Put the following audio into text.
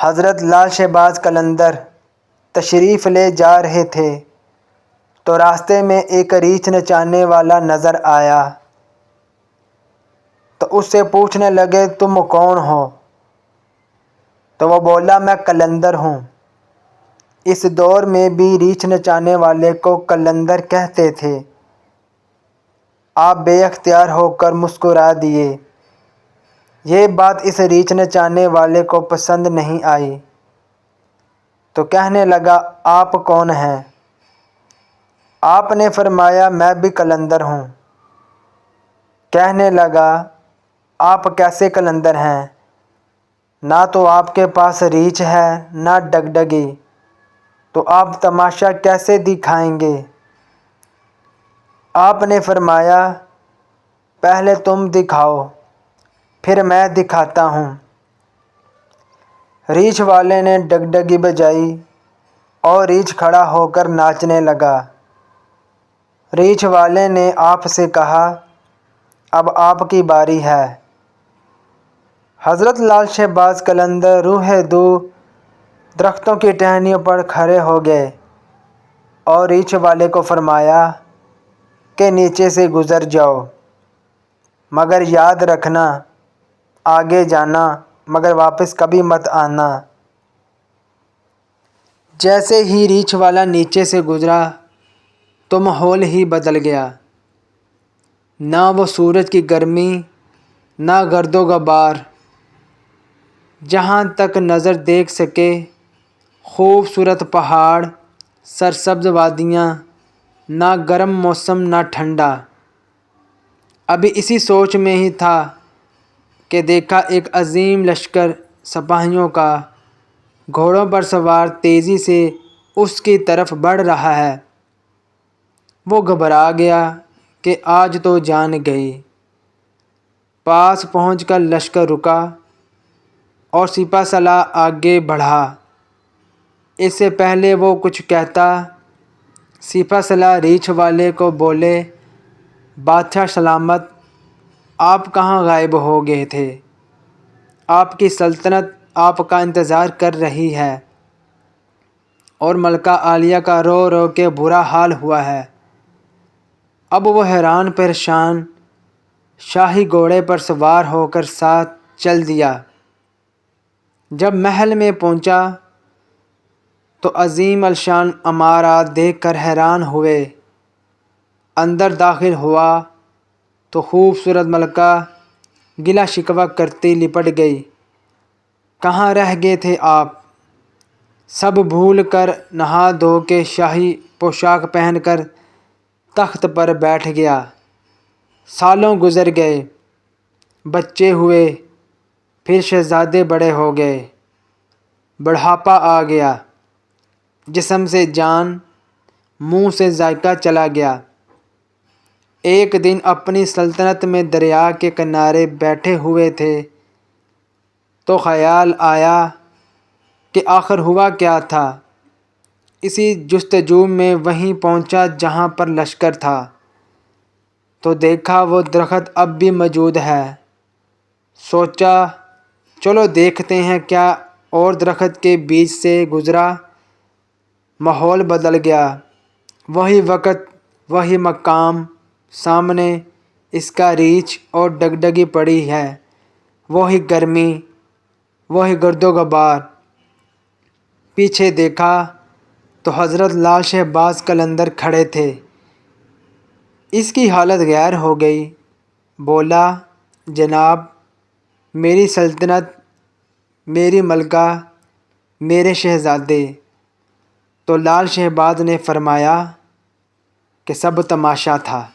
حضرت لال شہباز قلندر تشریف لے جا رہے تھے تو راستے میں ایک ریچھ نچانے والا نظر آیا تو اس سے پوچھنے لگے تم کون ہو؟ تو وہ بولا میں قلندر ہوں۔ اس دور میں بھی ریچھ نچانے والے کو قلندر کہتے تھے۔ آپ بے اختیار ہو کر مسکرا دیے۔ یہ بات اس ریچھ نچانے والے کو پسند نہیں آئی تو کہنے لگا آپ کون ہیں؟ آپ نے فرمایا میں بھی قلندر ہوں۔ کہنے لگا آپ کیسے قلندر ہیں؟ نہ تو آپ کے پاس ریچھ ہے نہ ڈگڈگی، تو آپ تماشا کیسے دکھائیں گے؟ آپ نے فرمایا پہلے تم دکھاؤ پھر میں دکھاتا ہوں۔ ریچھ والے نے ڈگڈگی بجائی اور ریچھ کھڑا ہو کر ناچنے لگا۔ ریچھ والے نے آپ سے کہا اب آپ کی باری ہے۔ حضرت لال شہباز قلندر روحے دو درختوں کی ٹہنیوں پر کھڑے ہو گئے اور ریچھ والے کو فرمایا کہ نیچے سے گزر جاؤ، مگر یاد رکھنا آگے جانا مگر واپس کبھی مت آنا۔ جیسے ہی ریچھ والا نیچے سے گزرا تو ماحول ہی بدل گیا۔ نہ وہ سورج کی گرمی نہ گرد و غبار، جہاں تک نظر دیکھ سکے خوبصورت پہاڑ، سرسبز وادیاں، نہ گرم موسم نہ ٹھنڈا۔ ابھی اسی سوچ میں ہی تھا کہ دیکھا ایک عظیم لشکر سپاہیوں کا گھوڑوں پر سوار تیزی سے اس کی طرف بڑھ رہا ہے۔ وہ گھبرا گیا کہ آج تو جان گئی۔ پاس پہنچ کر لشکر رکا اور سپہ سالار آگے بڑھا۔ اس سے پہلے وہ کچھ کہتا سپہ سالار ریچھ والے کو بولے بادشاہ سلامت، آپ کہاں غائب ہو گئے تھے؟ آپ کی سلطنت آپ کا انتظار کر رہی ہے اور ملکہ عالیہ کا رو رو کے برا حال ہوا ہے۔ اب وہ حیران پریشان شاہی گھوڑے پر سوار ہو کر ساتھ چل دیا۔ جب محل میں پہنچا تو عظیم الشان عمارات دیکھ کر حیران ہوئے۔ اندر داخل ہوا تو خوبصورت ملکہ گلہ شکوہ کرتی لپٹ گئی۔ کہاں رہ گئے تھے آپ؟ سب بھول کر نہا دھو کے شاہی پوشاک پہن کر تخت پر بیٹھ گیا۔ سالوں گزر گئے، بچے ہوئے، پھر شہزادے بڑے ہو گئے، بڑھاپا آ گیا، جسم سے جان، منہ سے ذائقہ چلا گیا۔ ایک دن اپنی سلطنت میں دریا کے کنارے بیٹھے ہوئے تھے تو خیال آیا کہ آخر ہوا کیا تھا۔ اسی جستجو میں وہیں پہنچا جہاں پر لشکر تھا تو دیکھا وہ درخت اب بھی موجود ہے۔ سوچا چلو دیکھتے ہیں کیا، اور درخت کے بیچ سے گزرا۔ ماحول بدل گیا۔ وہی وقت وہی مقام، سامنے اس کا ریچھ اور ڈگڈگی پڑی ہے، وہی گرمی، وہی گرد و غبار۔ پیچھے دیکھا تو حضرت لال شہباز قلندر کھڑے تھے۔ اس کی حالت غیر ہو گئی۔ بولا جناب، میری سلطنت، میری ملکہ، میرے شہزادے۔ تو لال شہباز نے فرمایا کہ سب تماشا تھا۔